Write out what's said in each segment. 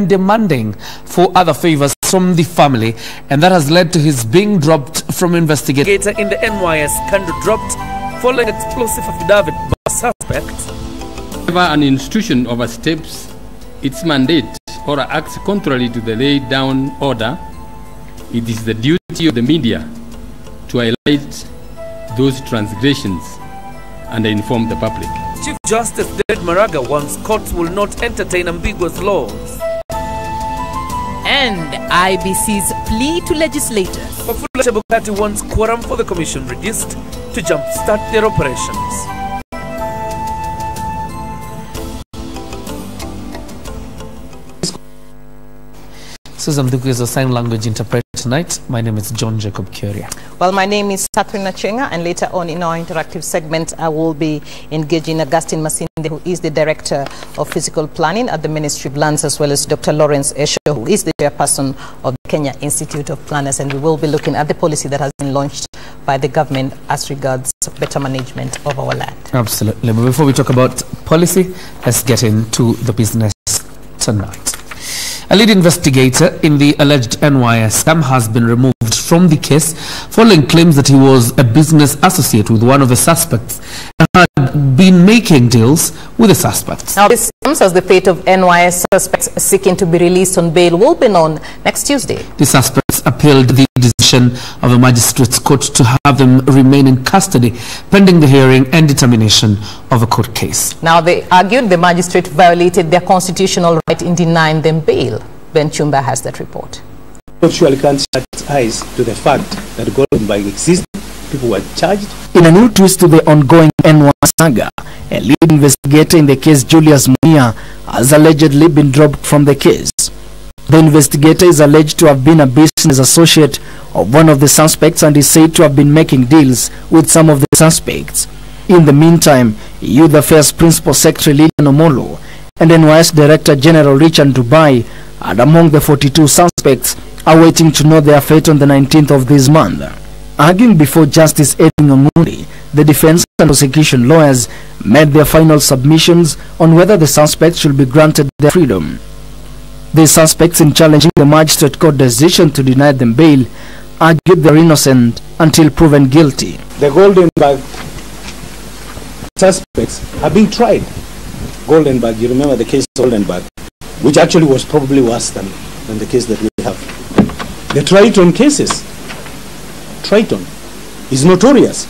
demanding for other favors from the family, and that has led to his being dropped from investigator in the NYS scandal, dropped following explosive affidavit by suspects. Whenever an institution oversteps its mandate or acts contrary to the laid down order, it is the duty of the media to highlight those transgressions and inform the public. Chief Justice David Maraga warns courts will not entertain ambiguous laws. And IEBC's plea to legislators. Wafula Chebukati wants quorum for the commission reduced to jumpstart their operations. Susan Duku is a sign language interpreter tonight. My name is John Jacob Curia. Well, my name is Catherine Chenga, and later on in our interactive segment, I will be engaging Augustine Masinde, who is the Director of Physical Planning at the Ministry of Lands, as well as Dr. Lawrence Esho, who is the chairperson of the Kenya Institute of Planners, and we will be looking at the policy that has been launched by the government as regards better management of our land. Absolutely. But before we talk about policy, let's get into the business tonight. A lead investigator in the alleged NYS scam has been removed from the case following claims that he was a business associate with one of the suspects and had been making deals with the suspects. Now, this comes as the fate of NYS suspects seeking to be released on bail will be known next Tuesday. The suspects appealed the decision of a magistrate's court to have them remain in custody pending the hearing and determination of a court case. Now, they argued the magistrate violated their constitutional right in denying them bail. Ben Chumba has that report. Actually can't shut its eyes to the fact that Goldenberg existed, people were charged. In a new twist to the ongoing NY saga, a lead investigator in the case, Julius Munia, has allegedly been dropped from the case. The investigator is alleged to have been a business associate of one of the suspects and is said to have been making deals with some of the suspects. In the meantime, Youth Affairs Principal Secretary Lilian Omolo and NYS Director General Richard Dubai are among the 42 suspects awaiting to know their fate on the 19th of this month. Arguing before Justice Edwin Onguri, the defense and prosecution lawyers made their final submissions on whether the suspects should be granted their freedom. The suspects, in challenging the magistrate court decision to deny them bail, argued they are innocent until proven guilty. The Goldenberg suspects are being tried. Goldenberg, you remember the case of Goldenberg, which actually was probably worse than the case that we have. The Triton cases. Triton is notorious.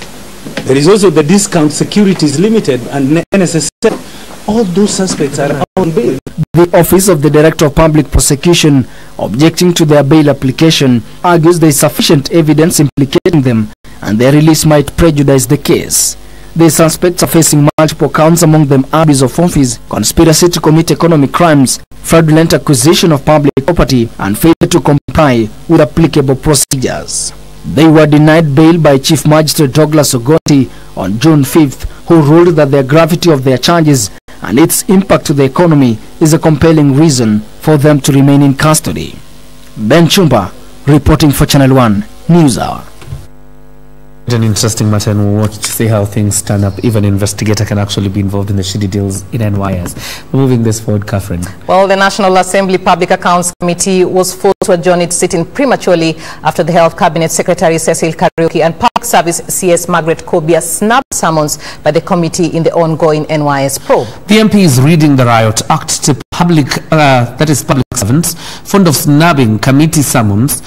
There is also the Discount Securities Limited and NSSL. All those suspects are on bail. The Office of the Director of Public Prosecution, objecting to their bail application, argues there is sufficient evidence implicating them and their release might prejudice the case. The suspects are facing multiple counts, among them abuse of office, conspiracy to commit economic crimes, fraudulent acquisition of public property, and failure to comply with applicable procedures. They were denied bail by Chief Magistrate Douglas Ogoti on June 5th, who ruled that the gravity of their charges and its impact to the economy is a compelling reason for them to remain in custody. Ben Chumba, reporting for Channel 1 NewsHour. An interesting matter, and we'll watch to see how things turn up. Even an investigator can actually be involved in the shady deals in NYS. Moving this forward, Catherine. Well, the National Assembly Public Accounts Committee was forced to adjourn its sitting prematurely after the Health Cabinet Secretary Cecil Kariuki and Public Service CS Margaret Kobia snapped summons by the committee in the ongoing NYS probe. The MP is reading the Riot Act to public servants fond of snubbing committee summons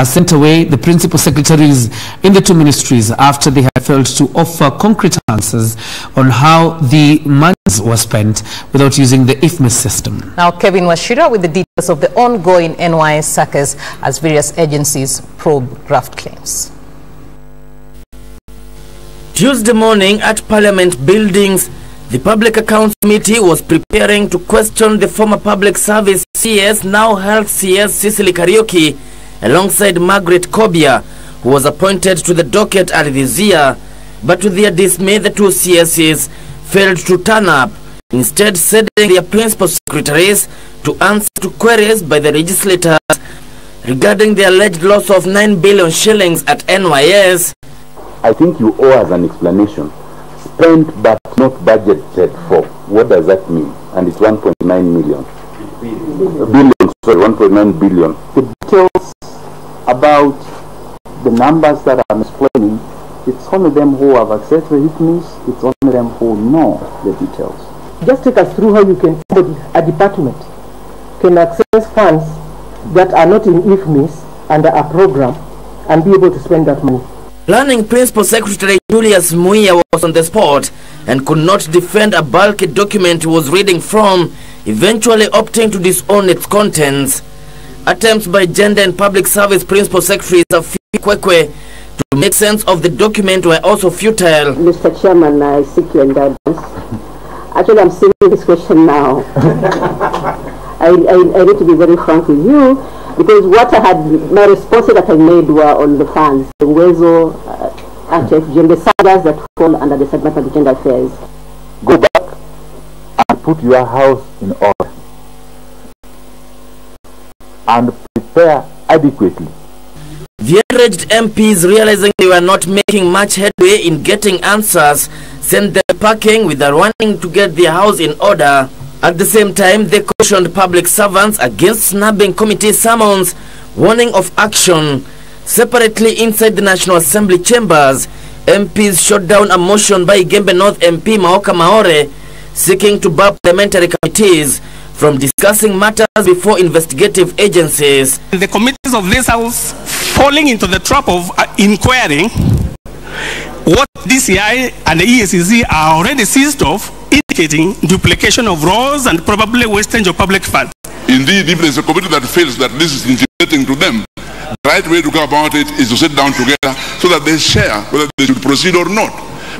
sent away the principal secretaries in the two ministries after they had failed to offer concrete answers on how the monies were spent without using the IFMIS system. Now, Kevin Washira with the details of the ongoing NYS sagas as various agencies probe graft claims. Tuesday morning at Parliament buildings, the Public Accounts Committee was preparing to question the former Public Service CS, now Health CS Cecily Kariuki, alongside Margaret Kobia, who was appointed to the docket at this year. But to their dismay, the two CSs failed to turn up, instead sending their principal secretaries to answer to queries by the legislators regarding the alleged loss of 9 billion shillings at NYS. I think you owe us an explanation. Spent but not budgeted for. What does that mean? And it's 1.9 million. billion, sorry, 1.9 billion. The details about the numbers that I'm explaining, it's only them who have accessed the IFMIS, it's only them who know the details. Just take us through how you can, a department can access funds that are not in IFMIS under a program and be able to spend that money. Planning Principal Secretary Julius Muia was on the spot and could not defend a bulky document he was reading from, eventually opting to disown its contents. Attempts by Gender and Public Service Principal Secretary Safi Kwekwe to make sense of the document were also futile. Mr. Chairman, I seek your indulgence. Actually, I'm seeing this question now. I need to be very frank with you, because what I had, my responses that I made were on the funds, the Wezo, HFG, and the sagas that fall under the segment of gender affairs. Go back and put your house in order and prepare adequately. The enraged MPs, realizing they were not making much headway in getting answers, sent them packing with a warning to get their house in order. At the same time, they cautioned public servants against snubbing committee summons, warning of action. Separately, inside the National Assembly chambers, MPs shot down a motion by Gembe North MP Maoka Maore seeking to bar parliamentary committees from discussing matters before investigative agencies. The committees of this House falling into the trap of inquiring what DCI and the EACC are already seized of, indicating duplication of roles and probably wastage of public funds. Indeed, if there's a committee that feels that this is intimidating to them, the right way to go about it is to sit down together so that they share whether they should proceed or not.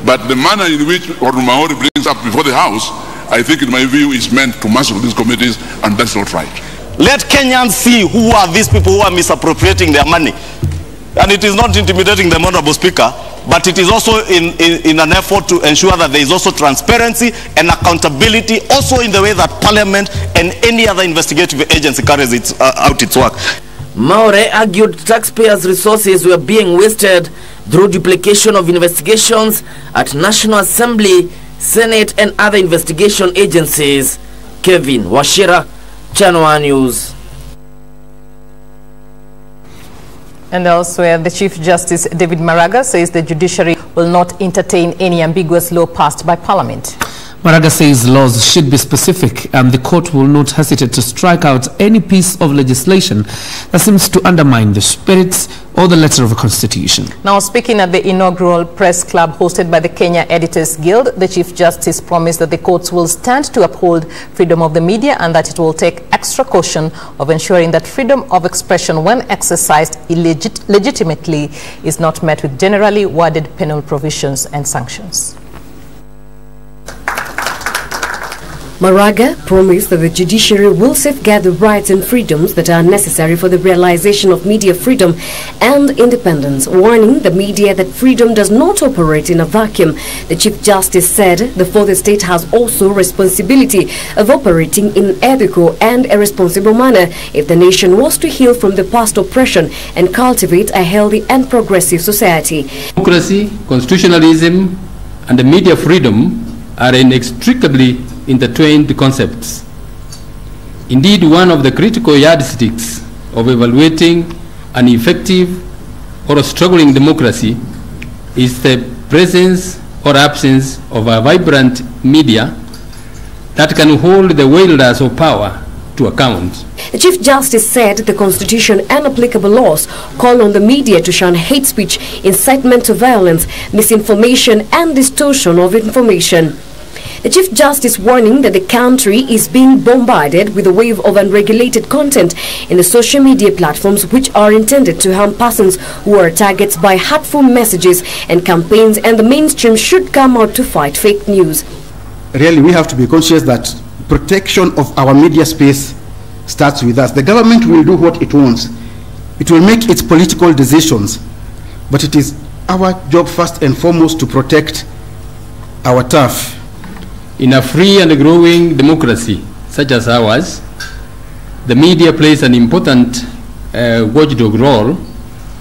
But the manner in which Maori brings up before the House, I think in my view, is meant to muscle these committees, and that's not right. Let Kenyans see who are these people who are misappropriating their money. And it is not intimidating the Honorable Speaker, but it is also in an effort to ensure that there is also transparency and accountability also in the way that Parliament and any other investigative agency carries out its work. Maure argued taxpayers' resources were being wasted through duplication of investigations at National Assembly, Senate and other investigation agencies. Kevin Washira, Channel 1 News. And elsewhere, the Chief Justice David Maraga says the judiciary will not entertain any ambiguous law passed by Parliament. Maraga says laws should be specific and the court will not hesitate to strike out any piece of legislation that seems to undermine the spirit or the letter of a constitution. Now, speaking at the inaugural press club hosted by the Kenya Editors Guild, the Chief Justice promised that the courts will stand to uphold freedom of the media and that it will take extra caution of ensuring that freedom of expression, when exercised legitimately, is not met with generally worded penal provisions and sanctions. Maraga promised that the judiciary will safeguard the rights and freedoms that are necessary for the realization of media freedom and independence, warning the media that freedom does not operate in a vacuum. The Chief Justice said the fourth estate has also responsibility of operating in an ethical and a responsible manner if the nation was to heal from the past oppression and cultivate a healthy and progressive society. Democracy, constitutionalism, and the media freedom are inextricably intertwined concepts. Indeed, one of the critical yardsticks of evaluating an effective or a struggling democracy is the presence or absence of a vibrant media that can hold the wielders of power to account. The Chief Justice said the Constitution and applicable laws call on the media to shun hate speech, incitement to violence, misinformation and distortion of information. The Chief Justice warning that the country is being bombarded with a wave of unregulated content in the social media platforms which are intended to harm persons who are targets by hurtful messages and campaigns, and the mainstream should come out to fight fake news. Really, we have to be conscious that protection of our media space starts with us. The government will do what it wants. It will make its political decisions, but it is our job first and foremost to protect our turf. In a free and growing democracy such as ours, the media plays an important watchdog role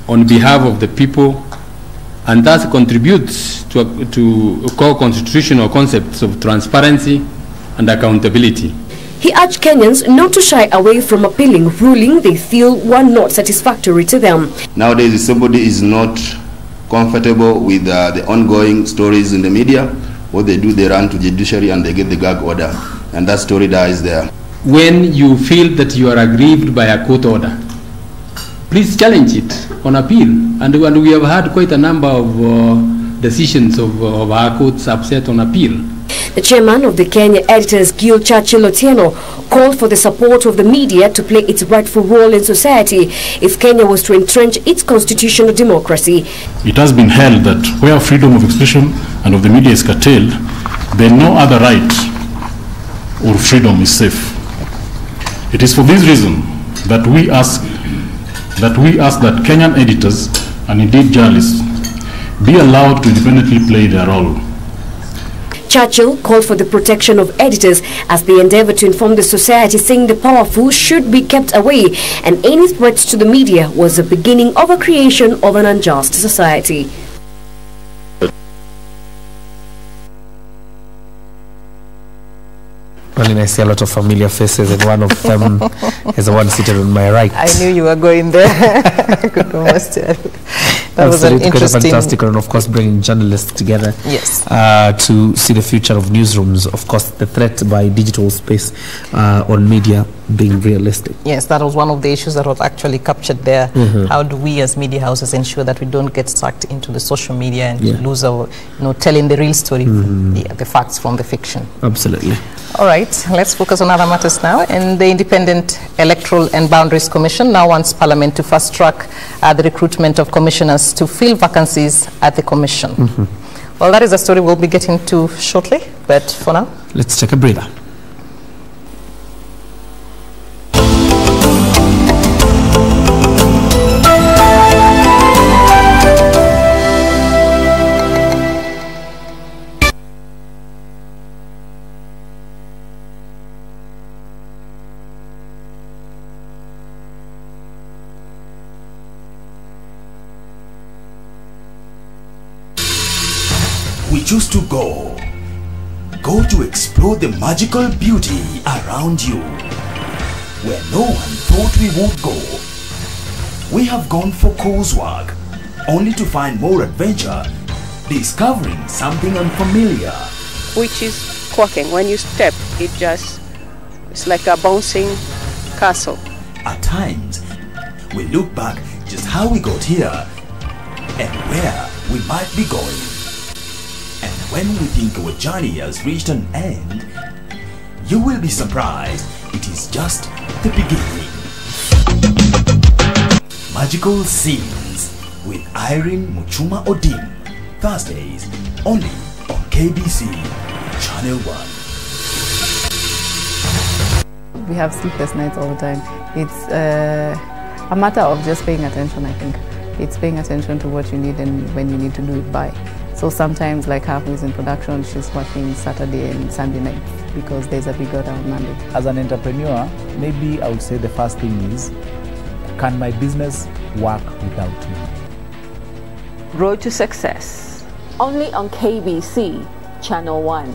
on behalf of the people and thus contributes to core constitutional concepts of transparency and accountability. He urged Kenyans not to shy away from appealing ruling they feel were not satisfactory to them. Nowadays, if somebody is not comfortable with the ongoing stories in the media, what they do, they run to Judiciary and they get the gag order, and that story dies there. When you feel that you are aggrieved by a court order, please challenge it on appeal. And we have had quite a number of decisions of our courts upset on appeal. The chairman of the Kenya Editors Guild, Churchill Otieno, called for the support of the media to play its rightful role in society if Kenya was to entrench its constitutional democracy. It has been held that where freedom of expression and of the media is curtailed, then no other right or freedom is safe. It is for this reason that we ask that Kenyan editors and indeed journalists be allowed to independently play their role. Churchill called for the protection of editors as they endeavor to inform the society, saying the powerful should be kept away and any threats to the media was the beginning of a creation of an unjust society. Well, I see a lot of familiar faces, and one of them is the one seated on my right. I knew you were going there. Good almost tell. That was an interesting, fantastic, and of course bringing journalists together. Yes. To see the future of newsrooms. Of course, the threat by digital space on media being realistic. Yes, that was one of the issues that was actually captured there. How do we as media houses ensure that we don't get sucked into the social media and lose our, telling the real story, the facts from the fiction. Absolutely. All right, let's focus on other matters now. And the Independent Electoral and Boundaries Commission now wants Parliament to fast-track the recruitment of commissioners to fill vacancies at the Commission. Well, that is a story we'll be getting to shortly, but for now, let's take a breather. We choose to go to explore the magical beauty around you, where no one thought we would go. We have gone for coursework, only to find more adventure, discovering something unfamiliar. Which is quacking. When you step, it's like a bouncing castle. At times, we look back just how we got here and where we might be going. And when we think our journey has reached an end, you will be surprised it is just the beginning. Magical Scenes with Irene Muchuma Odim, Thursdays only on KBC Channel 1. We have sleepless nights all the time. It's a matter of just paying attention, I think. It's paying attention to what you need and when you need to do it by. So sometimes, like her who's in production, she's working Saturday and Sunday nights because there's a big order on Monday. As an entrepreneur, maybe I would say the first thing is, can my business work without me? Road to Success, only on KBC Channel 1.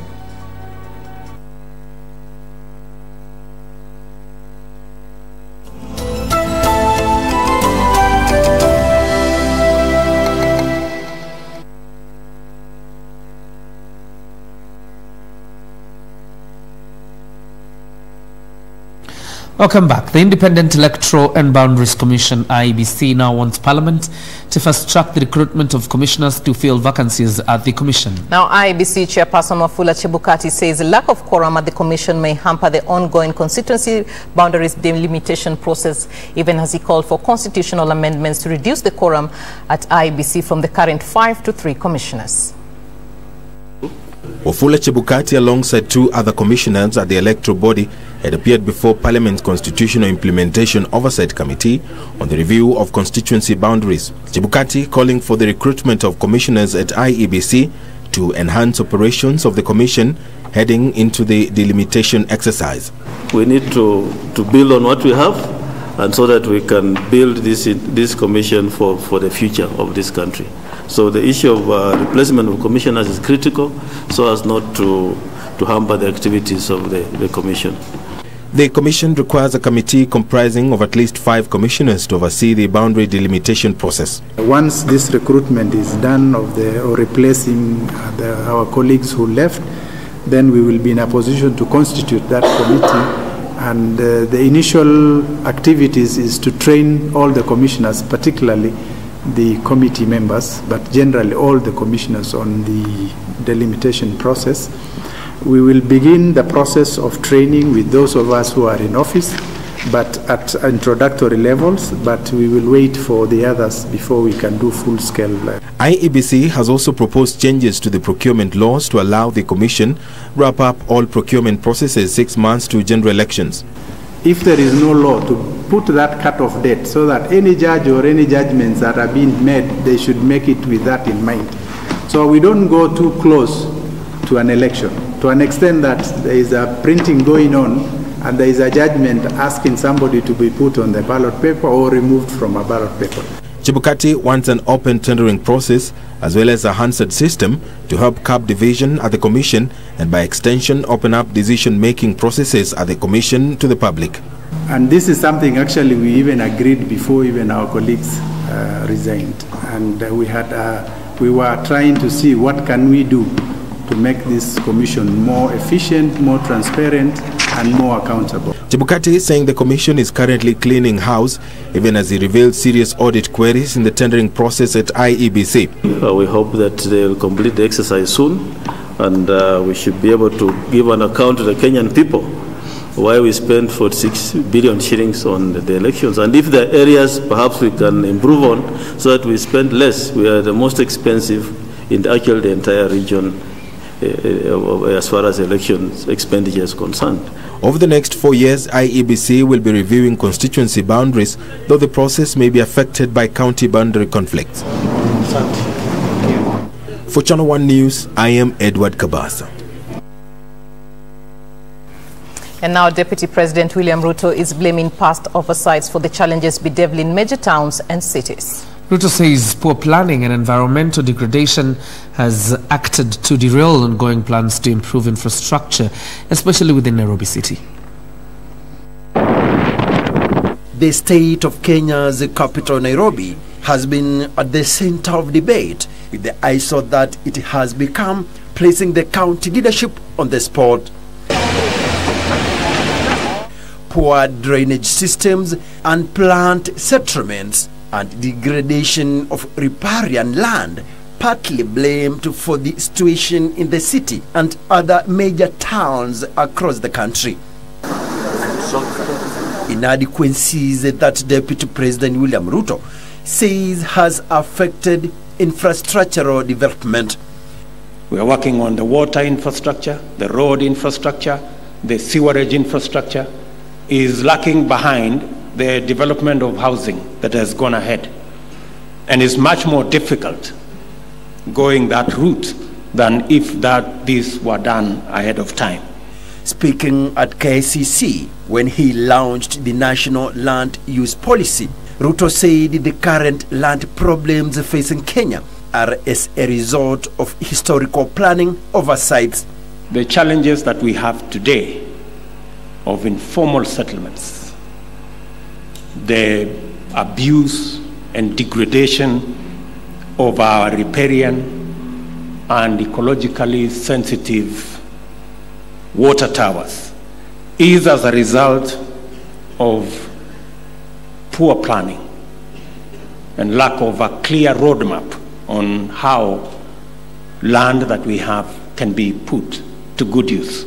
Welcome back. The Independent Electoral and Boundaries Commission, IEBC, now wants Parliament to fast-track the recruitment of commissioners to fill vacancies at the Commission. Now, IEBC Chairperson Wafula Chebukati says the lack of quorum at the Commission may hamper the ongoing constituency boundaries delimitation process, even as he called for constitutional amendments to reduce the quorum at IEBC from the current 5 to 3 commissioners. Wafula Chebukati, alongside 2 other commissioners at the electoral body, had appeared before Parliament's Constitutional Implementation Oversight Committee on the review of constituency boundaries. Chebukati calling for the recruitment of commissioners at IEBC to enhance operations of the Commission heading into the delimitation exercise. We need to build on what we have, and so that we can build this Commission for the future of this country. So the issue of replacement of commissioners is critical, so as not to hamper the activities of the Commission. The commission requires a committee comprising of at least 5 commissioners to oversee the boundary delimitation process. Once this recruitment is done or replacing our colleagues who left, then we will be in a position to constitute that committee. And the initial activities is to train all the commissioners, particularly the committee members, but generally all the commissioners on the delimitation process. We will begin the process of training with those of us who are in office, but at introductory levels, but we will wait for the others before we can do full-scale. IEBC has also proposed changes to the procurement laws to allow the Commission wrap up all procurement processes 6 months to general elections. If there is no law to put that cut-off date so that any judge or any judgments that are being made, they should make it with that in mind. So we don't go too close to an election, to an extent that there is a printing going on and there is a judgment asking somebody to be put on the ballot paper or removed from a ballot paper. Chebukati wants an open tendering process as well as a Hansard system to help curb division at the Commission and by extension open up decision-making processes at the Commission to the public. And this is something actually we even agreed before even our colleagues resigned. And we were trying to see what can we do to make this commission more efficient, more transparent, and more accountable. Chebukati is saying the commission is currently cleaning house, even as he revealed serious audit queries in the tendering process at IEBC. We hope that they will complete the exercise soon, and we should be able to give an account to the Kenyan people why we spent 46 billion shillings on the elections. And if there are areas perhaps we can improve on so that we spend less, we are the most expensive in the entire region as far as elections expenditure is concerned. Over the next 4 years, IEBC will be reviewing constituency boundaries, though the process may be affected by county boundary conflicts. For Channel 1 News, I am Edward Kabasa. And now Deputy President William Ruto is blaming past oversights for the challenges bedeviling major towns and cities. Ruto says poor planning and environmental degradation has acted to derail ongoing plans to improve infrastructure, especially within Nairobi City. The state of Kenya's capital, Nairobi, has been at the center of debate with the eyesore that it has become, placing the county leadership on the spot. Poor drainage systems, unplanned settlements, and degradation of riparian land partly blamed for the situation in the city and other major towns across the country. Inadequacies that Deputy President William Ruto says has affected infrastructural development. We are working on the water infrastructure, the road infrastructure, the sewerage infrastructure is lacking behind the development of housing that has gone ahead, and is much more difficult going that route than if these were done ahead of time. Speaking at KCC when he launched the National Land Use Policy, Ruto said the current land problems facing Kenya are as a result of historical planning oversights. The challenges that we have today of informal settlements, the abuse and degradation of our riparian and ecologically sensitive water towers is as a result of poor planning and lack of a clear roadmap on how land that we have can be put to good use.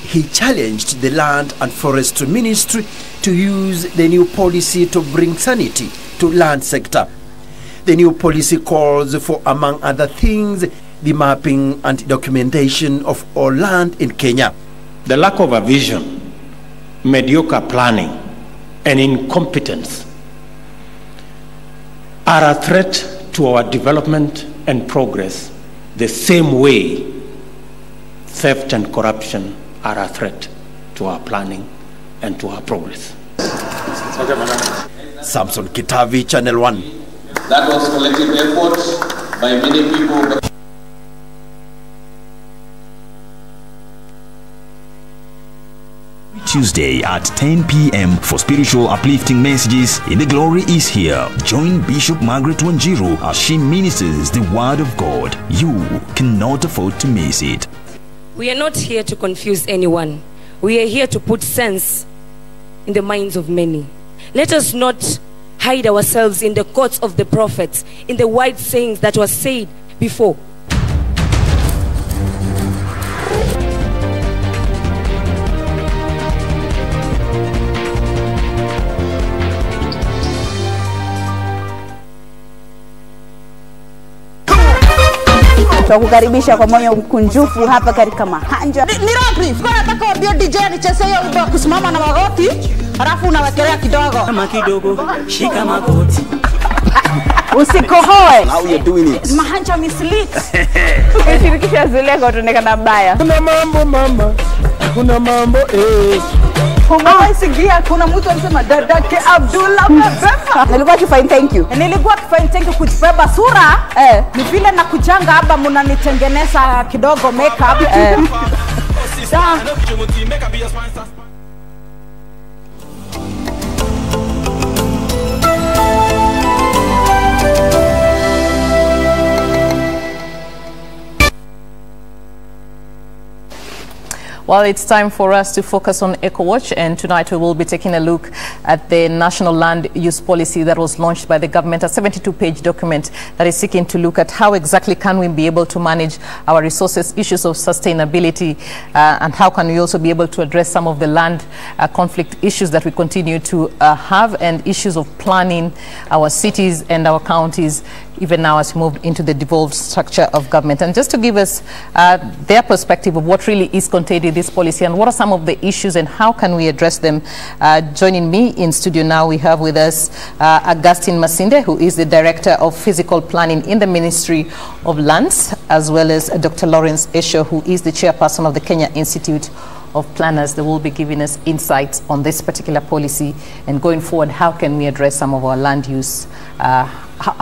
He challenged the Land and Forestry Ministry to use the new policy to bring sanity to land sector. The new policy calls for, among other things, the mapping and documentation of all land in Kenya. The lack of a vision, mediocre planning, and incompetence are a threat to our development and progress, the same way theft and corruption are a threat to our planning and to our progress. Samson Kitavi, Channel 1. That was collective effort by many people. Tuesday at 10 p.m. for spiritual uplifting messages. In the Glory is here. Join Bishop Margaret Wanjiru as she ministers the Word of God. You cannot afford to miss it. We are not here to confuse anyone. We are here to put sense in the minds of many. Let us not hide ourselves in the courts of the prophets, in the wide sayings that were said before. Tukukaribisha kwa moyo mkunjufu hapa katika mahanja. Ni rock kwa nataka audio DJ nicheze hiyo wimbo kusimama na magoti, halafu unawekelea kidogo. Kama kidogo, shika magoti. Usikohoe. How you doing it? Mahanja mislit. Ukishirikisha zile kwa tuonekana mbaya. Kuna mambo mama. Kuna mambo Sikia, kuna mtu anasema dadake Abdullah mabeba. Nilikuwa kifine thank you. Nilikuwa kifine thank you kujibeba sura. Ni vile na kujanga hapa mnanitengeneza kidogo makeup. Well, it's time for us to focus on EcoWatch, and tonight we will be taking a look at the National Land Use Policy that was launched by the government, a 72-page document that is seeking to look at how exactly can we be able to manage our resources, issues of sustainability, and how can we also be able to address some of the land conflict issues that we continue to have, and issues of planning our cities and our counties, even now as we move into the devolved structure of government. And just to give us their perspective of what really is contained in this policy and what are some of the issues and how can we address them, joining me in studio now we have with us Augustine Masinde, who is the Director of Physical Planning in the Ministry of Lands, as well as Dr. Lawrence Esho, who is the Chairperson of the Kenya Institute of Planners. They will be giving us insights on this particular policy and going forward, how can we address some of our land use,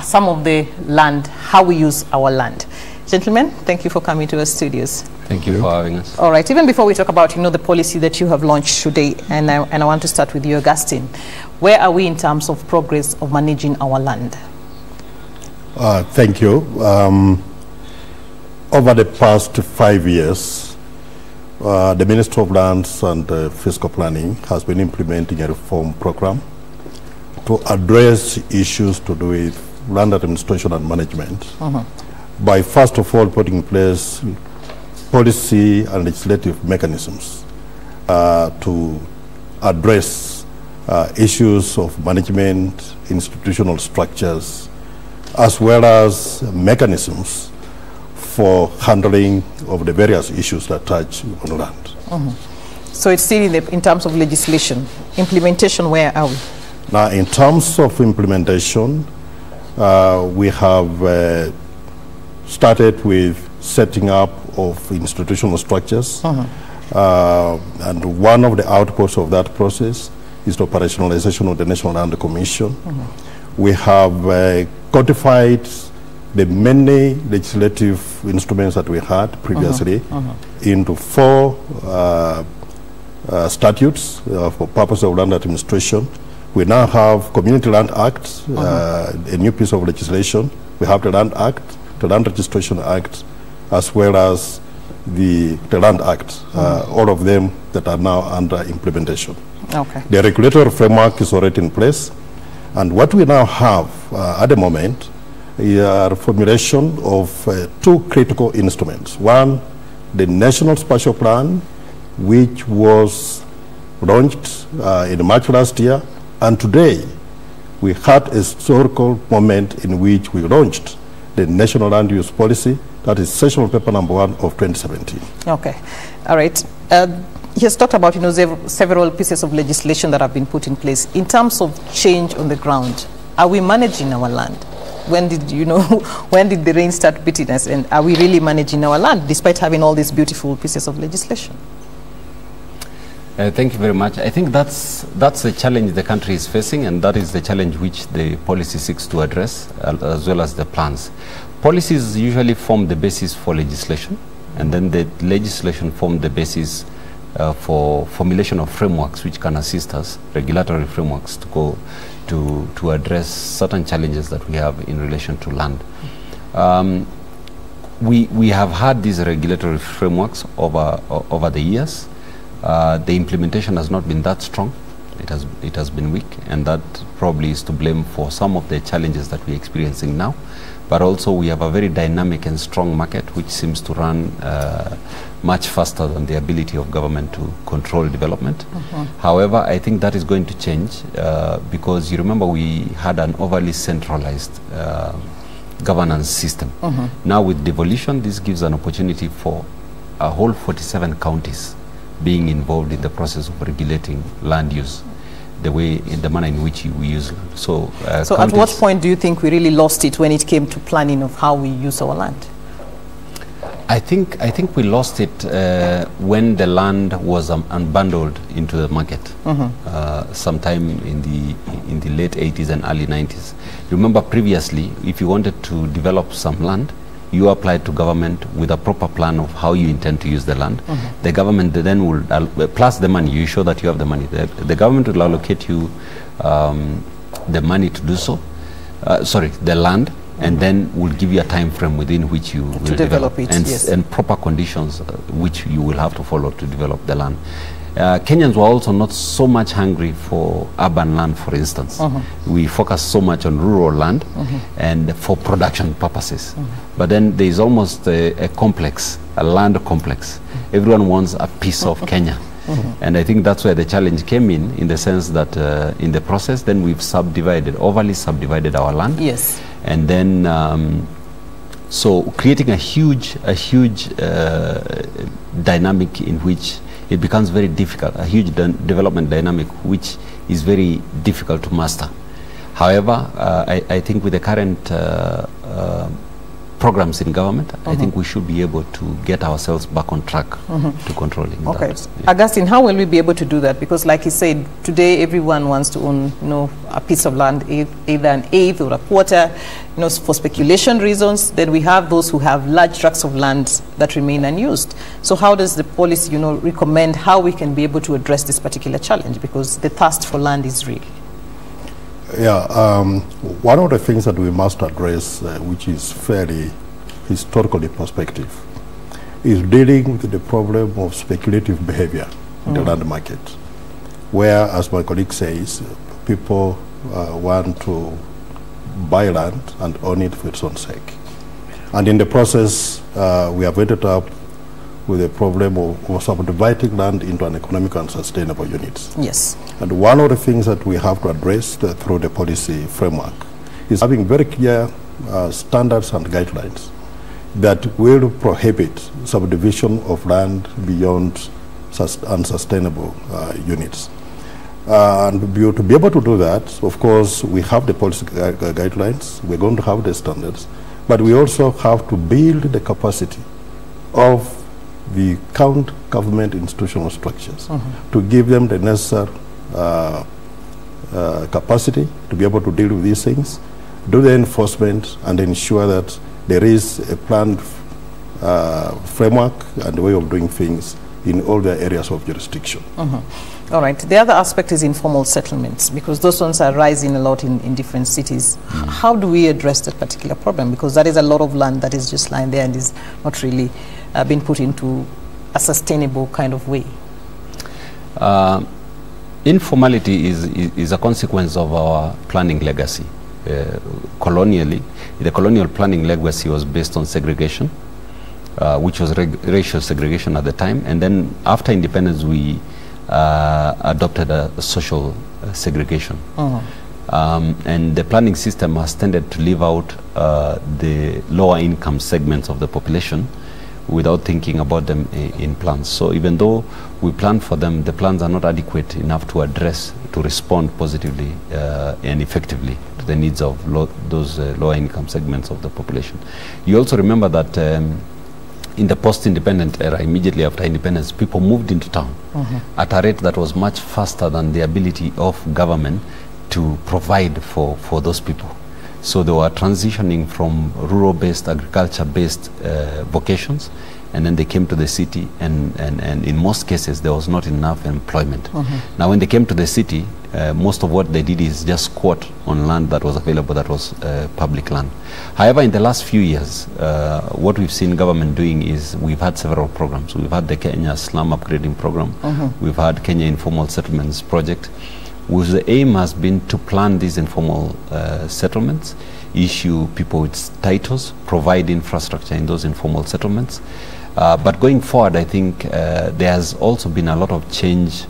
some of the land, how we use our land. Gentlemen, thank you for coming to our studios. Thank you for having us. All right, even before we talk about, the policy that you have launched today, and I want to start with you, Augustine. Where are we in terms of progress of managing our land? Thank you. Over the past 5 years, the Ministry of Lands and Fiscal Planning has been implementing a reform program to address issues to do with land administration and management by first of all putting in place policy and legislative mechanisms to address issues of management, institutional structures, as well as mechanisms for handling of the various issues that touch on land. So it's still in terms of legislation. Implementation, where are we? Now, in terms of implementation, we have started with setting up of institutional structures, and one of the outputs of that process is the operationalization of the National Land Commission. We have codified the many legislative instruments that we had previously into 4 statutes for purpose of land administration. We now have Community Land Act, a new piece of legislation. We have the Land Act, the Land Registration Act, as well as the Land Act, all of them that are now under implementation. Okay. The regulatory framework is already in place, and what we now have at the moment is a formulation of 2 critical instruments. One, the National Spatial Plan, which was launched in March last year, and today we had a historical moment in which we launched the National Land Use Policy, that is Sessional Paper number 1 of 2017. Okay, all right. He has talked about several pieces of legislation that have been put in place. In terms of change on the ground, are we managing our land? When did when did the rain start beating us, and are we really managing our land despite having all these beautiful pieces of legislation? Thank you very much. I think that's the challenge the country is facing, and that is the challenge which the policy seeks to address, as well as the plans. Policies usually form the basis for legislation, and then the legislation form the basis for formulation of frameworks which can assist us, regulatory frameworks, to go to address certain challenges that we have in relation to land. We have had these regulatory frameworks over the years. The implementation has not been that strong. It has been weak, and that probably is to blame for some of the challenges that we're experiencing now. But also we have a very dynamic and strong market which seems to run much faster than the ability of government to control development. However, I think that is going to change because you remember we had an overly centralized governance system. Now with devolution, this gives an opportunity for a whole 47 counties being involved in the process of regulating land use, in the manner in which we use land. So at what point do you think we really lost it when it came to planning of how we use our land? I think we lost it when the land was unbundled into the market sometime in the late 80s and early 90s. Remember previously, if you wanted to develop some land, you applied to government with a proper plan of how you intend to use the land. The government then will, plus the money, you show that you have the money. The government will allocate you the money to do so, the land, and then will give you a time frame within which you will develop it, and proper conditions which you will have to follow to develop the land. Kenyans were also not so much hungry for urban land, for instance. We focus so much on rural land and for production purposes. But then there is almost a complex, a land complex. Everyone wants a piece of Kenya. And I think that's where the challenge came in the sense that in the process, then we've overly subdivided our land. And then, so creating a huge dynamic in which it becomes very difficult, a huge development dynamic which is very difficult to master. However, I think with the current programs in government, I think we should be able to get ourselves back on track to controlling that. Augustine, how will we be able to do that? Because like you said, today everyone wants to own, a piece of land, either an eighth or a quarter, for speculation reasons. Then we have those who have large tracts of land that remain unused. So how does the policy, recommend how we can be able to address this particular challenge? Because the thirst for land is real. One of the things that we must address, which is fairly historically perspective, is dealing with the problem of speculative behavior in the land market, where, as my colleague says, people want to buy land and own it for its own sake. And in the process, we have ended up with a problem of subdividing land into an economic and sustainable units. And one of the things that we have to address through the policy framework is having very clear standards and guidelines that will prohibit subdivision of land beyond unsustainable units. And to be able to do that, of course, we have the policy guidelines, we're going to have the standards, but we also have to build the capacity of the county government institutional structures to give them the necessary capacity to be able to deal with these things, do the enforcement, and ensure that there is a planned framework and way of doing things in all the areas of jurisdiction. All right. The other aspect is informal settlements, because those ones are rising a lot in different cities. How do we address that particular problem? Because that is a lot of land that is just lying there and is not really been put into a sustainable kind of way. Informality is a consequence of our planning legacy. Colonially, the colonial planning legacy was based on segregation, which was racial segregation at the time, and then after independence we adopted a social segregation. And the planning system has tended to leave out the lower income segments of the population without thinking about them in plans. So even though we plan for them, the plans are not adequate enough to respond positively and effectively to the needs of those lower income segments of the population. You also remember that in the post-independent era, immediately after independence, people moved into town at a rate that was much faster than the ability of government to provide for those people. So they were transitioning from rural-based, agriculture-based vocations, and then they came to the city, and in most cases there was not enough employment. Now when they came to the city, most of what they did is just squat on land that was available, that was public land. However, in the last few years, what we've seen government doing is we've had several programs. We've had the Kenya Slum Upgrading Program, we've had Kenya Informal Settlements Project, which the aim has been to plan these informal settlements, issue people with titles, provide infrastructure in those informal settlements. But going forward, I think there has also been a lot of change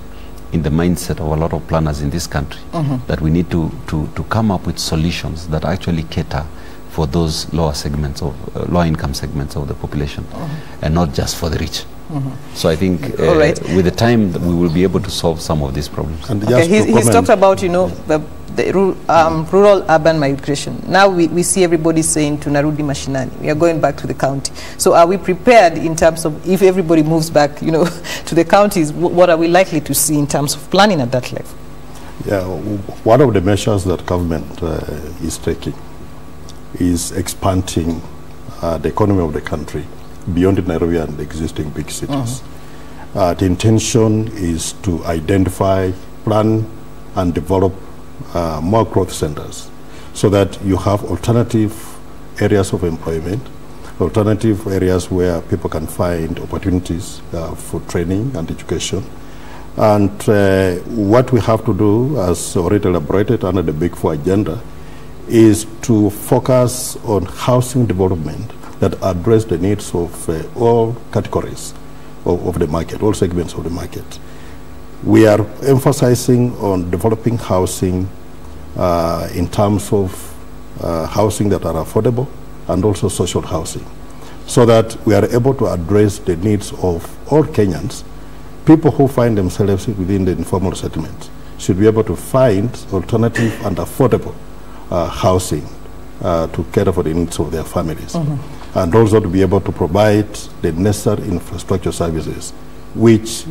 in the mindset of a lot of planners in this country, that we need to come up with solutions that actually cater for those lower segments of lower income segments of the population, and not just for the rich. So I think with the time we will be able to solve some of these problems. And he's talked about, you know, the rural-urban migration. Now we see everybody saying tunarudi mashinani. We are going back to the county. So are we prepared in terms of, if everybody moves back, you know, to the counties, what are we likely to see in terms of planning at that level? Yeah, one of the measures that government is taking is expanding the economy of the country beyond Nairobi and the existing big cities. The intention is to identify, plan, and develop more growth centers, so that you have alternative areas of employment, alternative areas where people can find opportunities for training and education. And what we have to do, as already elaborated under the Big Four agenda, is to focus on housing development that address the needs of all categories of the market, all segments of the market. We are emphasizing on developing housing in terms of housing that are affordable, and also social housing, so that we are able to address the needs of all Kenyans. People who find themselves within the informal settlements should be able to find alternative and affordable housing to cater for the needs of their families, and also to be able to provide the necessary infrastructure services which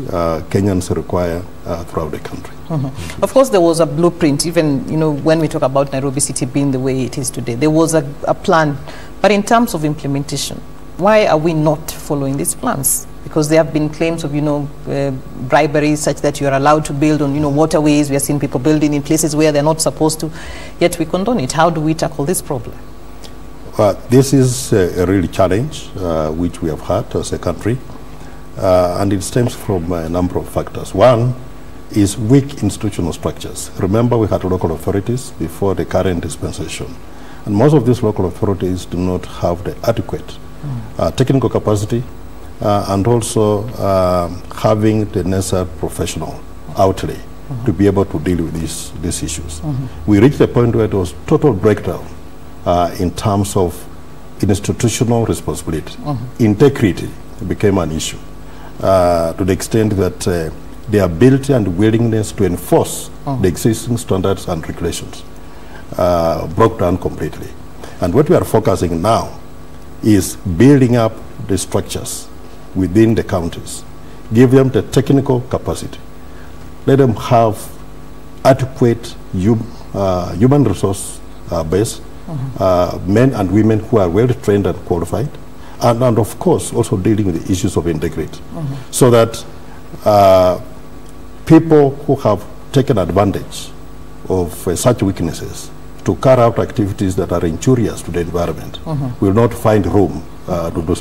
Kenyans require throughout the country. Of course, there was a blueprint, even, you know, when we talk about Nairobi City being the way it is today. There was a plan, but in terms of implementation, why are we not following these plans? Because there have been claims of, you know, bribery such that you are allowed to build on, you know, waterways. We are seeing people building in places where they're not supposed to, yet we condone it. How do we tackle this problem? This is a real challenge which we have had as a country, and it stems from a number of factors. One is weak institutional structures. Remember, we had local authorities before the current dispensation, and most of these local authorities do not have the adequate technical capacity and also having the necessary professional outlay to be able to deal with these issues. We reached a point where there was total breakdown in terms of institutional responsibility. Integrity became an issue to the extent that the ability and willingness to enforce the existing standards and regulations broke down completely. And what we are focusing now is building up the structures within the counties, give them the technical capacity, let them have adequate human resource base, men and women who are well trained and qualified, and of course also dealing with the issues of integrity, so that people who have taken advantage of such weaknesses to carry out activities that are injurious to the environment will not find room to do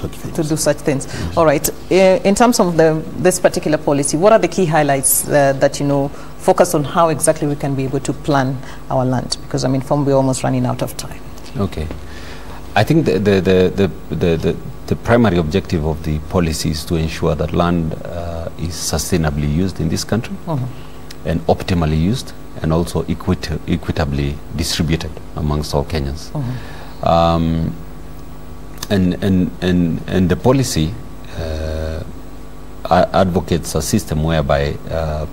such things. All right. In terms of this particular policy, what are the key highlights that, you know, focus on how exactly we can be able to plan our land? Because, I mean, we're almost running out of time. Okay. I think the primary objective of the policy is to ensure that land is sustainably used in this country and optimally used, and also equitably distributed amongst all Kenyans. And the policy advocates a system whereby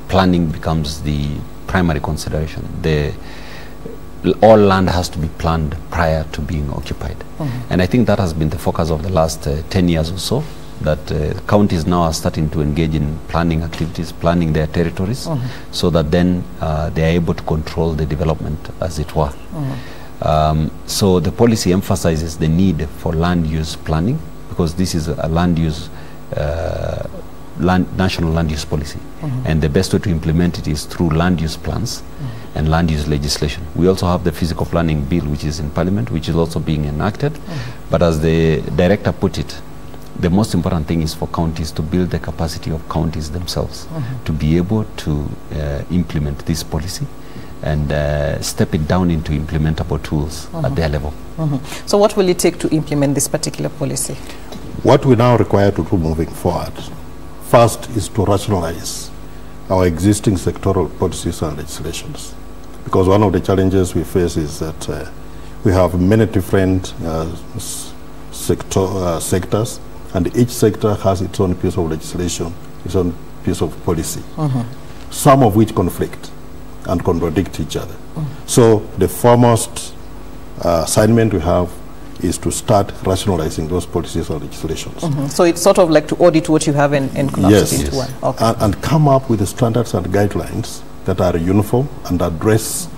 planning becomes the primary consideration. All land has to be planned prior to being occupied. And I think that has been the focus of the last 10 years or so, that counties now are starting to engage in planning activities, planning their territories, so that then they are able to control the development, as it were. So the policy emphasizes the need for land use planning, because this is a land use, national land use policy. And the best way to implement it is through land use plans and land use legislation. We also have the physical planning bill, which is in Parliament, which is also being enacted. But as the director put it, the most important thing is for counties to build the capacity of counties themselves to be able to implement this policy and step it down into implementable tools at their level. So what will it take to implement this particular policy? What we now require to do moving forward, first is to rationalize our existing sectoral policies and legislations. Because one of the challenges we face is that we have many different sectors, and each sector has its own piece of legislation, its own piece of policy, some of which conflict and contradict each other. So the foremost assignment we have is to start rationalizing those policies and legislations. So it's sort of like to audit what you have and collapse it into one. Okay. And come up with the standards and guidelines that are uniform and address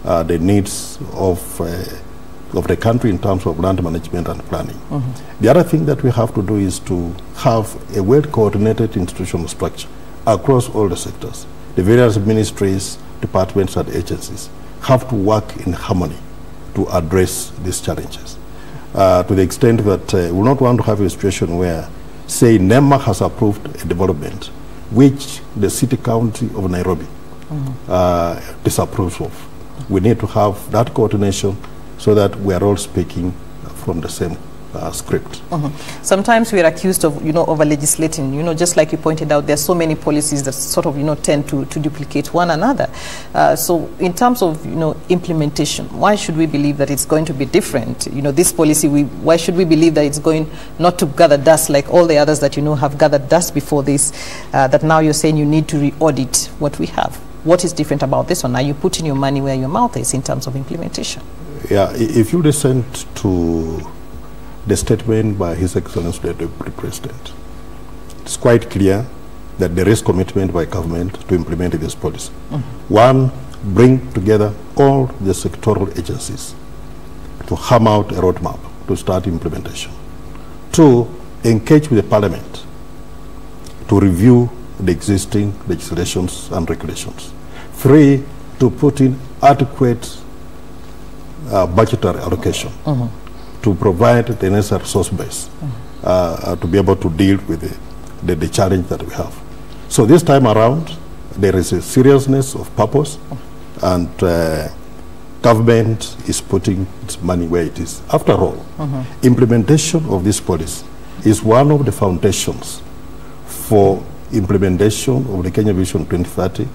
the needs of the country in terms of land management and planning. The other thing that we have to do is to have a well-coordinated institutional structure across all the sectors. The various ministries, departments and agencies have to work in harmony to address these challenges. To the extent that we will not want to have a situation where, say, NEMA has approved a development which the city county of Nairobi disapproves of. We need to have that coordination so that we are all speaking from the same script. Sometimes we are accused of, over legislating. Just like you pointed out, there are so many policies that sort of, tend to duplicate one another. So in terms of, implementation, why should we believe that it's going to be different? This policy, why should we believe that it's going not to gather dust like all the others that, have gathered dust before this, that now you're saying you need to re-audit what we have? What is different about this one? Are you putting your money where your mouth is in terms of implementation? Yeah, if you listen to the statement by His Excellency the Deputy President, it's quite clear that there is commitment by government to implement this policy. One, bring together all the sectoral agencies to hammer out a roadmap to start implementation. Two, engage with the Parliament to review the existing legislations and regulations. Three, to put in adequate budgetary allocation to provide the necessary resource base to be able to deal with the challenge that we have. So this time around, there is a seriousness of purpose, and government is putting its money where it is. After all, implementation of this policy is one of the foundations for implementation of the Kenya Vision 2030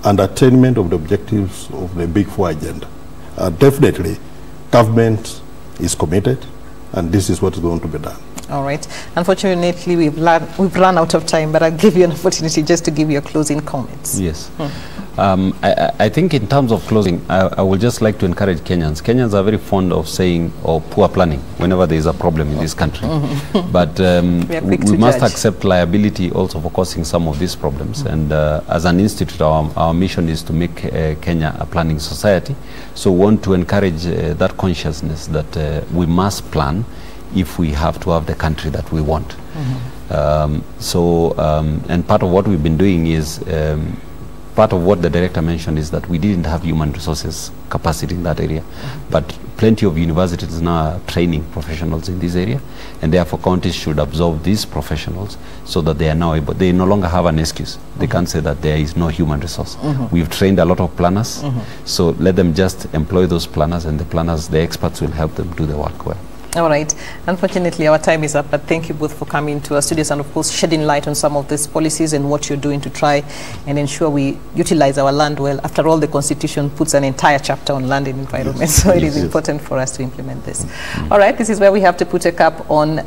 and attainment of the objectives of the Big Four agenda. Definitely, government is committed, and this is what is going to be done. All right. Unfortunately, we've run out of time, but I'll give you an opportunity just to give your closing comments. Yes. I think in terms of closing, I would just like to encourage Kenyans. Kenyans are very fond of saying, poor planning, whenever there is a problem in this country. But we must accept liability also for causing some of these problems. And as an institute, our mission is to make Kenya a planning society. So we want to encourage that consciousness that we must plan if we have to have the country that we want. And part of what we've been doing is, part of what the director mentioned is that we didn't have human resources capacity in that area, but plenty of universities now are training professionals in this area, and therefore counties should absorb these professionals so that they are now able, they no longer have an excuse. They can't say that there is no human resource. We've trained a lot of planners, so let them just employ those planners, and the planners, the experts will help them do the work well. All right. Unfortunately, our time is up, but thank you both for coming to our studios and, of course, shedding light on some of these policies and what you're doing to try and ensure we utilize our land well. After all, the Constitution puts an entire chapter on land and environment, so it is important for us to implement this. All right. This is where we have to put a cap on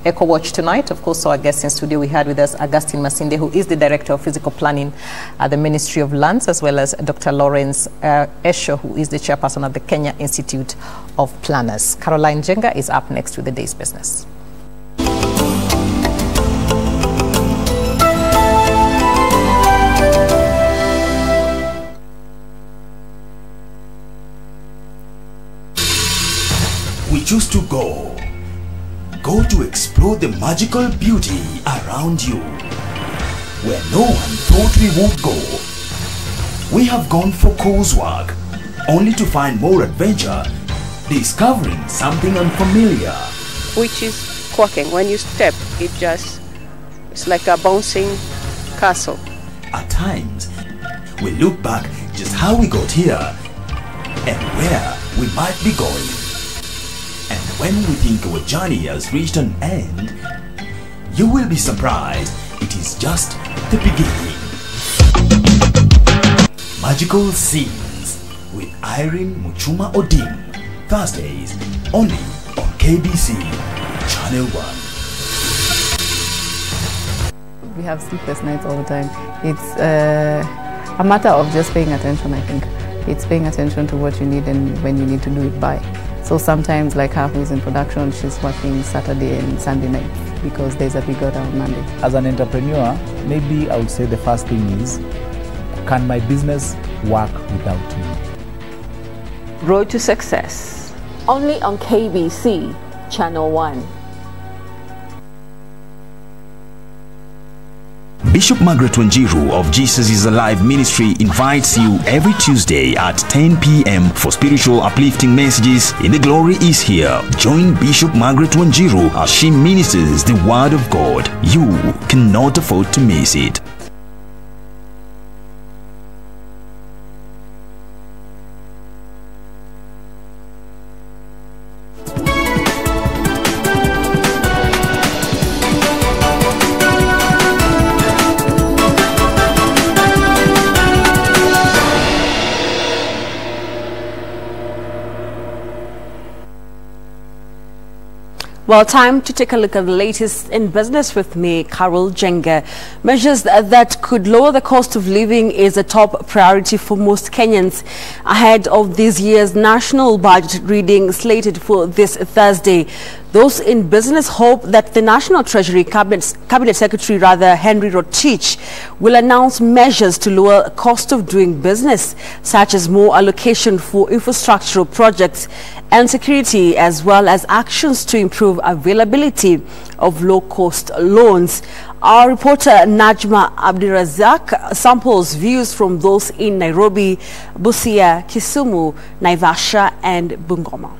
Eco Watch tonight. Of course, our guest in studio, we had with us Augustine Masinde, who is the Director of Physical Planning at the Ministry of Lands, as well as Dr. Lawrence Esho, who is the Chairperson of the Kenya Institute of Planners. Caroline Jenga is up next with the day's business. choose to go? Go to explore the magical beauty around you, where no one thought we would go. We have gone for coursework, only to find more adventure, discovering something unfamiliar. Which is quacking. When you step, it's like a bouncing castle. At times, we look back just how we got here and where we might be going. And when we think our journey has reached an end, you will be surprised it is just the beginning. Magical Scenes with Irene Muchuma Odim, Thursdays only on KBC Channel 1. We have sleepless nights all the time. It's a matter of just paying attention, I think. It's paying attention to what you need and when you need to do it by. So sometimes, like her who's in production, she's working Saturday and Sunday nights because there's a big order on Monday. As an entrepreneur, maybe I would say the first thing is, can my business work without me? Road to Success. Only on KBC Channel 1. Bishop Margaret Wanjiru of Jesus is Alive Ministry invites you every Tuesday at 10 p.m. for spiritual uplifting messages in The Glory is Here. Join Bishop Margaret Wanjiru as she ministers the Word of God. You cannot afford to miss it. Well, time to take a look at the latest in business with me, Carol Jenga. Measures that could lower the cost of living is a top priority for most Kenyans ahead of this year's national budget reading slated for this Thursday. Those in business hope that the National Treasury Cabinet Secretary, Henry Rotich, will announce measures to lower cost of doing business, such as more allocation for infrastructural projects and security, as well as actions to improve availability of low-cost loans. Our reporter Najma Abdirazak samples views from those in Nairobi, Busia, Kisumu, Naivasha and Bungoma.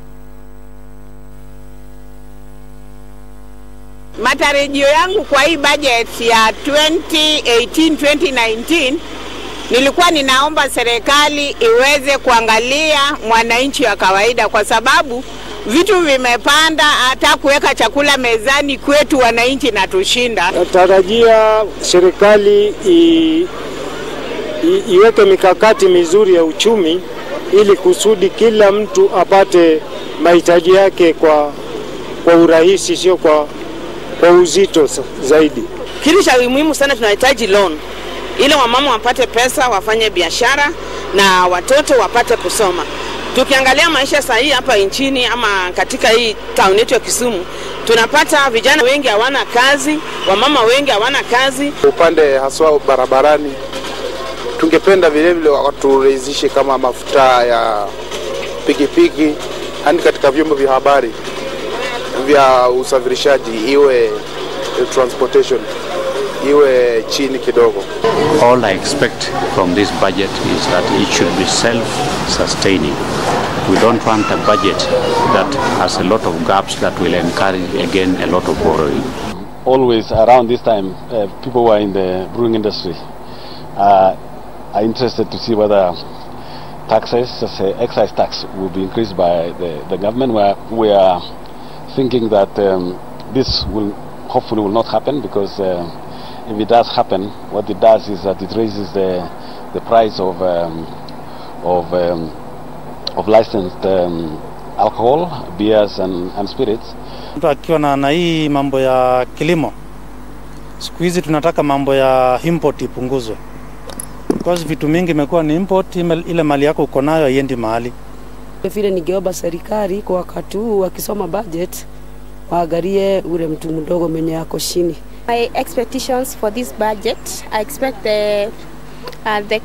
Matarajio yangu kwa hii budget ya 2018-2019 nilikuwa ninaomba serikali iweze kuangalia mwananchi wa kawaida, kwa sababu vitu vimepanda, hata kuweka chakula mezani kwetu wananchi na tushinda. Natarajia serikali iweke mikakati mizuri ya uchumi ili kusudi kila mtu apate mahitaji yake kwa urahisi, sio kwa uzito zaidi. Kitu cha muhimu sana, tunahitaji loan ili wamama wapate pesa wafanye biashara na watoto wapate kusoma. Tukiangalia maisha sahihi hapa nchini ama katika hii town yetu ya Kisumu, tunapata vijana wengi hawana kazi, wamama wengi hawana kazi. Upande haswa barabarani, tungependa vile vile waturahisishe kama mafuta ya pikipiki, hadi katika vyombo vya habari vya usafirishaji iwe transportation iwe chini kidogo. All I expect from this budget is that it should be self-sustaining. We don't want a budget that has a lot of gaps that will encourage again a lot of borrowing. Always around this time, people who are in the brewing industry are interested to see whether taxes, excise tax, will be increased by the government. We are thinking that this will hopefully not happen, because if it does happen, what it does is that it raises the price of licensed alcohol, beers and spirits. Mtu akiwa na hii mambo ya kilimo, siku hizi tunataka mambo ya import ipunguzwe, because vitu mingi imekuwa ni import. Ile mali yako uko nayo haiendi mahali. Vile ningeomba serikali kwa wakati huu wakisoma budget waangalie ule mtu mdogo mwenye yako chini. My expectations for this budget, I expect the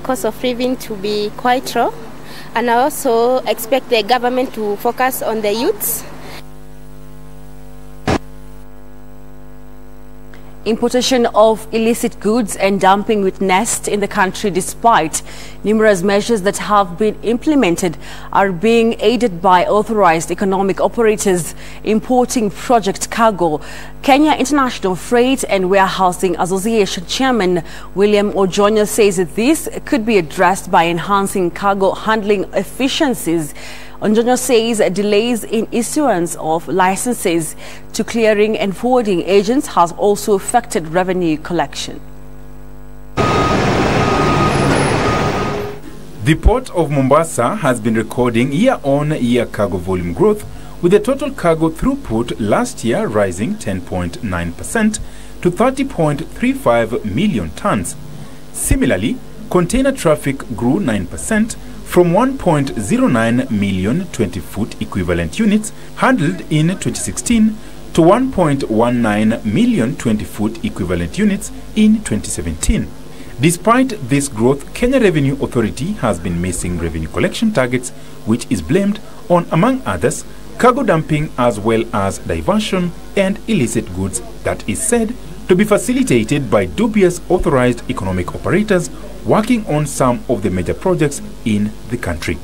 cost of living to be quite low, and I also expect the government to focus on the youths. importation of illicit goods and dumping witnessed in the country despite numerous measures that have been implemented are being aided by authorized economic operators importing project cargo. Kenya International Freight and Warehousing Association Chairman William Ojonyo says that this could be addressed by enhancing cargo handling efficiencies. Ojonyo says delays in issuance of licenses to clearing and forwarding agents has also affected revenue collection. The Port of Mombasa has been recording year-on-year cargo volume growth, with the total cargo throughput last year rising 10.9% to 30.35 million tons. Similarly, container traffic grew 9% from 1.09 million 20-foot equivalent units handled in 2016 to 1.19 million 20-foot equivalent units in 2017. Despite this growth, Kenya Revenue Authority has been missing revenue collection targets, which is blamed on, among others, cargo dumping as well as diversion and illicit goods that is said to be facilitated by dubious authorized economic operators working on some of the major projects in the country.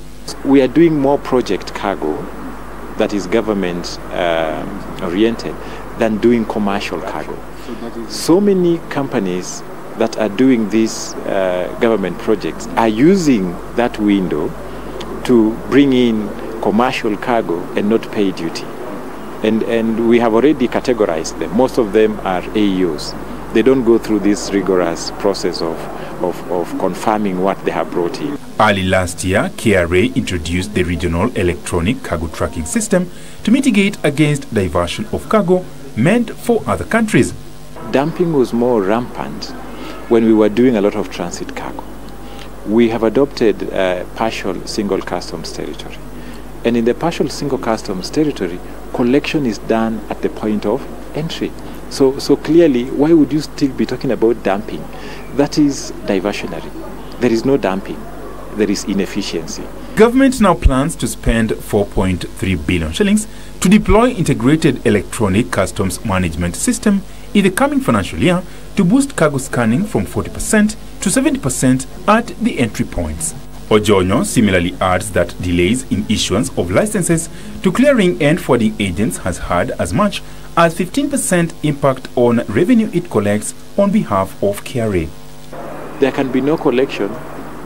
We are doing more project cargo that is government oriented than doing commercial cargo. So many companies that are doing these government projects are using that window to bring in commercial cargo and not pay duty. And we have already categorized them. Most of them are AEOs. They don't go through this rigorous process of confirming what they have brought in. Early last year, KRA introduced the Regional Electronic Cargo Tracking System to mitigate against diversion of cargo meant for other countries. Dumping was more rampant when we were doing a lot of transit cargo. We have adopted partial single customs territory. And in the partial single customs territory, collection is done at the point of entry. So clearly, why would you still be talking about dumping? That is diversionary. There is no dumping. There is inefficiency. Government now plans to spend 4.3 billion shillings to deploy integrated electronic customs management system in the coming financial year to boost cargo scanning from 40% to 70% at the entry points. Ojonyo similarly adds that delays in issuance of licenses to clearing and forwarding agents has had as much as 15% impact on revenue it collects on behalf of KRA. There can be no collection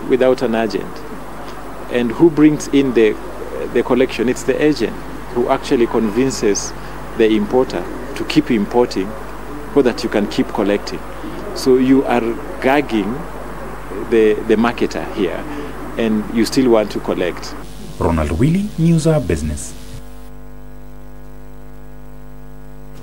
without an agent. And who brings in the collection? It's the agent who actually convinces the importer to keep importing so that you can keep collecting. So you are gagging the marketer here, and you still want to collect. Ronald Willie, NewsHour Business.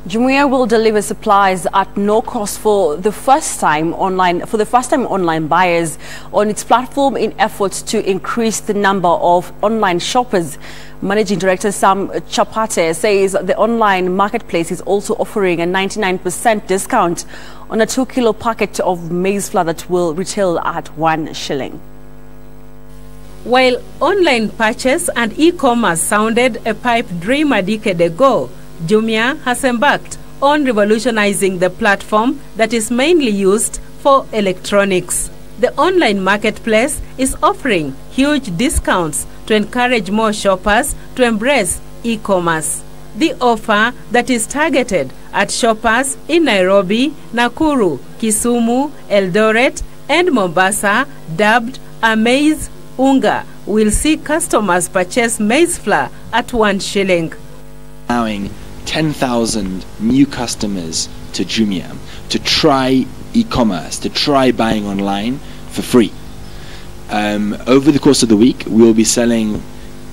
Jumuiya will deliver supplies at no cost for the first time online buyers on its platform in efforts to increase the number of online shoppers. Managing Director Sam Chapate says the online marketplace is also offering a 99% discount on a 2-kilo packet of maize flour that will retail at 1 shilling. While online purchase and e-commerce sounded a pipe dream a decade ago, Jumia has embarked on revolutionizing the platform that is mainly used for electronics. The online marketplace is offering huge discounts to encourage more shoppers to embrace e-commerce. The offer that is targeted at shoppers in Nairobi, Nakuru, Kisumu, Eldoret, and Mombasa, dubbed a maize unga, will see customers purchase maize flour at 1 shilling. Allowing 10,000 new customers to Jumia to try e-commerce, to try buying online for free. Over the course of the week, we'll be selling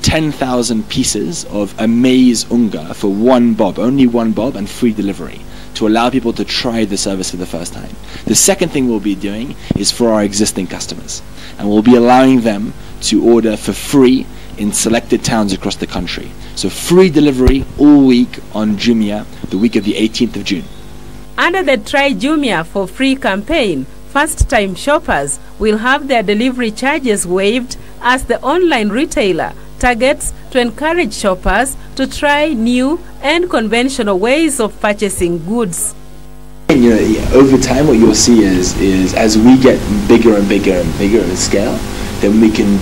10,000 pieces of a maize unga for 1 bob, only 1 bob, and free delivery, to allow people to try the service for the first time. The second thing we'll be doing is for our existing customers, and we'll be allowing them to order for free in selected towns across the country. So free delivery all week on Jumia, the week of the 18th of June. Under the Try Jumia for Free campaign, first-time shoppers will have their delivery charges waived as the online retailer targets to encourage shoppers to try new and conventional ways of purchasing goods. And, you know, over time, what you'll see is as we get bigger and bigger and bigger in scale, then we can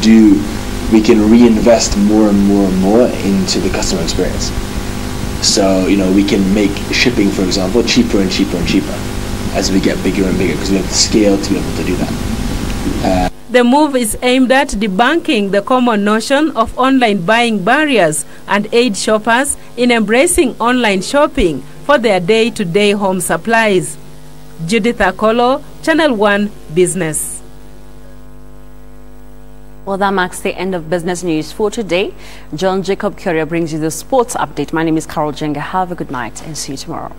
reinvest more and more and more into the customer experience. So, you know, we can make shipping, for example, cheaper and cheaper and cheaper as we get bigger and bigger, because we have the scale to be able to do that. The move is aimed at debunking the common notion of online buying barriers and aid shoppers in embracing online shopping for their day-to-day home supplies. Judith Akolo, Channel 1 Business. Well, that marks the end of business news for today. John Jacob Courier brings you the sports update. My name is Carol Jenga. Have a good night and see you tomorrow.